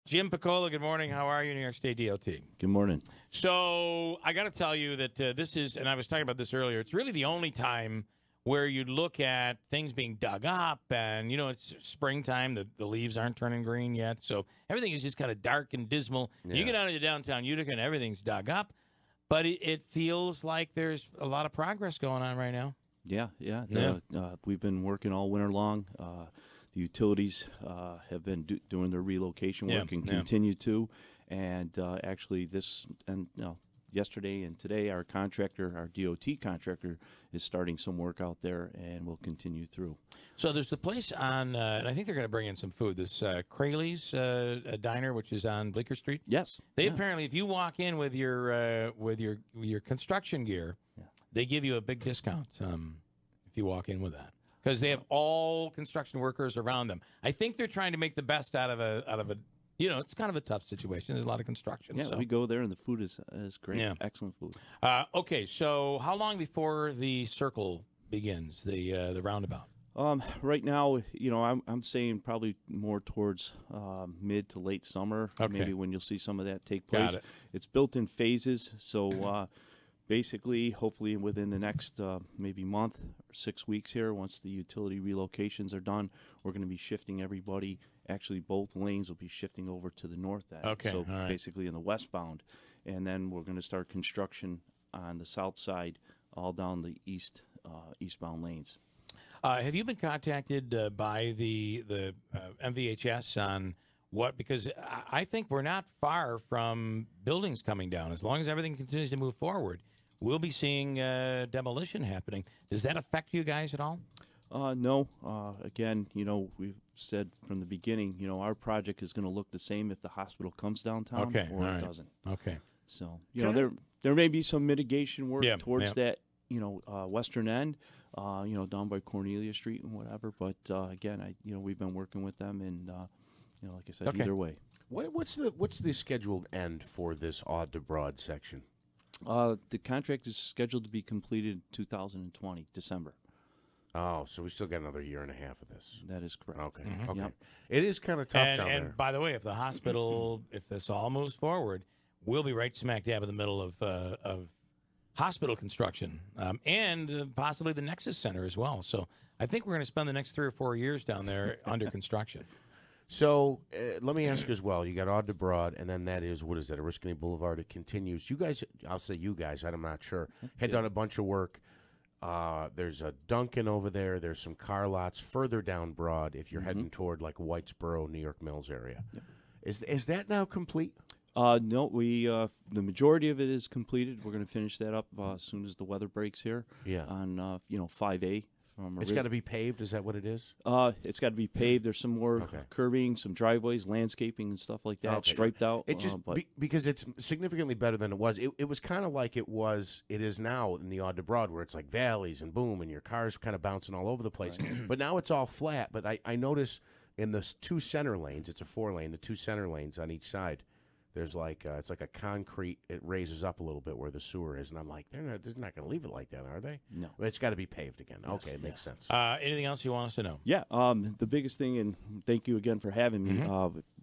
Jim Piccola, good morning. How are you, New York State DOT? Good morning. So I got to tell you that this is, and I was talking about this earlier, it's really the only time where you look at things being dug up and, it's springtime. The leaves aren't turning green yet. So everything is just kind of dark and dismal. Yeah. You get out into downtown Utica and everything's dug up. But it feels like there's a lot of progress going on right now. Yeah. We've been working all winter long. The utilities have been doing their relocation work and continue to. And actually yesterday and today, our contractor, our DOT contractor, is starting some work out there and will continue through. So there's the place on, and I think they're going to bring in some food, this Craley's Diner, which is on Bleecker Street. Yes. They apparently, if you walk in with your construction gear, they give you a big discount if you walk in with that. Because they have all construction workers around them. I think they're trying to make the best out of a it's kind of a tough situation. There's a lot of construction. Yeah, so. We go there and the food is great. Yeah. Excellent food. Okay, so how long before the begins, the roundabout? Right now, I'm saying probably more towards mid to late summer, maybe when you'll see some of that take place. Got it. It's built in phases, so basically, hopefully within the next maybe month or 6 weeks here, once the utility relocations are done, we're going to be shifting everybody. Actually, both lanes will be shifting over to the north end. Okay, so right. basically in the westbound, and then we're going to start construction on the south side, all down the eastbound lanes. Have you been contacted by the MVHS on what? Because I think we're not far from buildings coming down. As long as everything continues to move forward, we'll be seeing demolition happening. Does that affect you guys at all? No. Again, we've said from the beginning, our project is going to look the same if the hospital comes downtown or it doesn't. Okay. So, there may be some mitigation work towards that, western end, down by Cornelia Street and whatever. But again, we've been working with them, and like I said, either way. What's the scheduled end for this Odd to Broad section? The contract is scheduled to be completed in 2020, December. Oh, so we still got another year and a half of this. That is correct. Okay. Mm-hmm. Okay. Yep. It is kind of tough down there. And by the way, if the hospital, if this all moves forward, we'll be right smack dab in the middle of hospital construction and possibly the Nexus Center as well. So I think we're going to spend the next 3 or 4 years down there under construction. So let me ask you as well. You got Odd to Broad, and then that is, what is that, Oriskany Boulevard? It continues. You guys, I'll say you guys, I'm not sure, had done a bunch of work. There's a Dunkin' over there. There's some car lots further down Broad if you're heading toward like Whitesboro, New York Mills area. Yep. Is that now complete? No, the majority of it is completed. We're going to finish that up as soon as the weather breaks here. Yeah. On 5A. It's got to be paved. Is that what it is? It's got to be paved. There's some more curbing, some driveways, landscaping, and stuff like that. Striped out. It just because it's significantly better than it was. It was kind of like it is now in the Odd to Broad, where it's like valleys and boom, and your car's kind of bouncing all over the place. Right. But now it's all flat. But I notice in the 2 center lanes, it's a 4-lane, the 2 center lanes on each side. There's like it's like a concrete. It raises up a little bit where the sewer is, and I'm like, they're not going to leave it like that, are they? No, it's got to be paved again. Yes, okay, it makes sense. Anything else you want us to know? Yeah, the biggest thing, and thank you again for having me.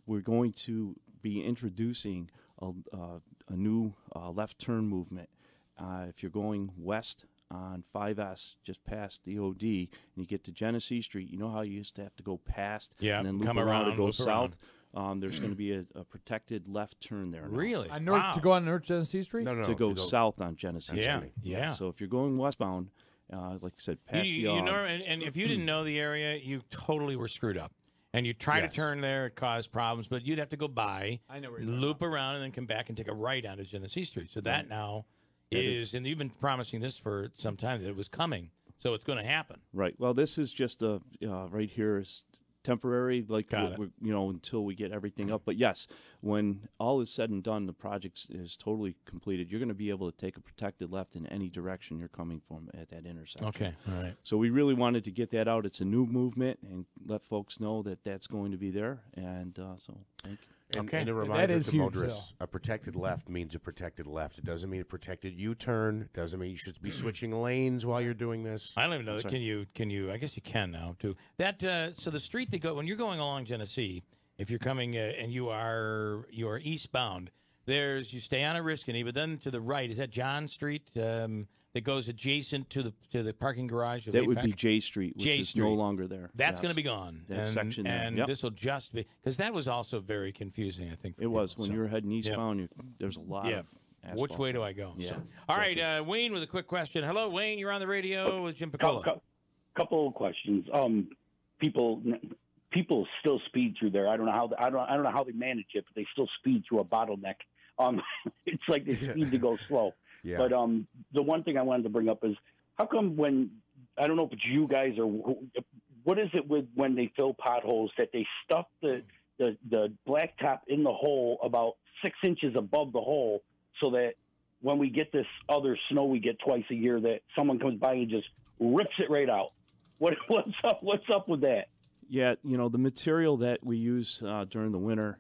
We're going to be introducing a new left turn movement. If you're going west on 5S, just past the OD, and you get to Genesee Street, you know how you used to have to go past and then loop around and go south. There's going to be a protected left turn there now. Really? To go on North Genesee Street? No, to go south on Genesee Street. Yeah. So if you're going westbound, like I said, past and if you didn't know the area, you totally were screwed up. And you try to turn there, it caused problems, but you'd have to go by, loop around, and then come back and take a right onto Genesee Street. So that now is, and you've been promising this for some time, that it was coming. So it's going to happen. Right. Well, this is just right here is temporary, like until we get everything up. But yes, when all is said and done, the project is totally completed. You're going to be able to take a protected left in any direction you're coming from at that intersection. Okay, all right. So we really wanted to get that out. It's a new movement and let folks know that that's going to be there. And so thank you. And a reminder to motorists, a protected left means a protected left. It doesn't mean a protected U-turn. It doesn't mean you should be switching lanes while you're doing this. I don't even know. Can you? I guess you can now too. That so the street that when you're going along Genesee, if you're coming and you are eastbound, you stay on Oriskany, but then to the right is that John Street that goes adjacent to the parking garage. Of That would APEC? be J Street, which J is Street. no longer there. That's going to be gone. That section there. And Yep. this will just be because that was also very confusing. I think for It was people, when so. you were heading eastbound. There's a lot Yeah. of asphalt. Which way do I go? Yeah. So. All right, Wayne with a quick question. Hello, Wayne. You're on the radio with Jim Piccola. Couple of questions. People still speed through there. I don't know how they manage it, but they still speed through a bottleneck. It's like they speed to go slow. Yeah. But the one thing I wanted to bring up is how come when I don't know if it's you guys or what is it with when they fill potholes that they stuff the blacktop in the hole about 6 inches above the hole so that when we get this other snow we get twice a year that someone comes by and just rips it right out. What's up with that? Yeah, the material that we use during the winter,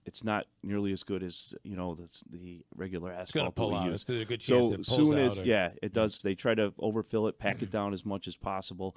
it's not nearly as good as the regular It's going to asphalt pull that we out. use. There's a good chance So it pulls soon out. as it does. They try to overfill it, pack it down as much as possible.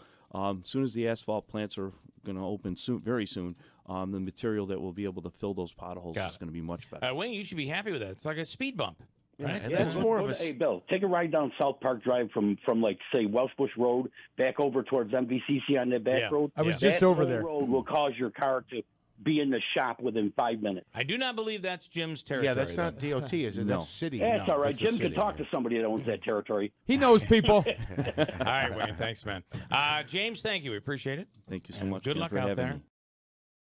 Soon as the asphalt plants are going to open soon, very soon, the material that will be able to fill those potholes is going to be much better. Wayne, you should be happy with that. It's like a speed bump. Yeah, Right? and that's more of a. Hey, Bill, take a ride down South Park Drive from like, say, Welshbush Road back over towards MVCC on that back road. I was That just over whole there. road will cause your car to be in the shop within 5 minutes. I do not believe that's Jim's territory. Yeah, that's not though. DOT, is it? No. That's city. That's all right. That's the Jim can city. talk to somebody that owns that territory. He knows people. All right, Wayne. Thanks, man. James, thank you. We appreciate it. Thank you so And much. good again luck for out having there. me.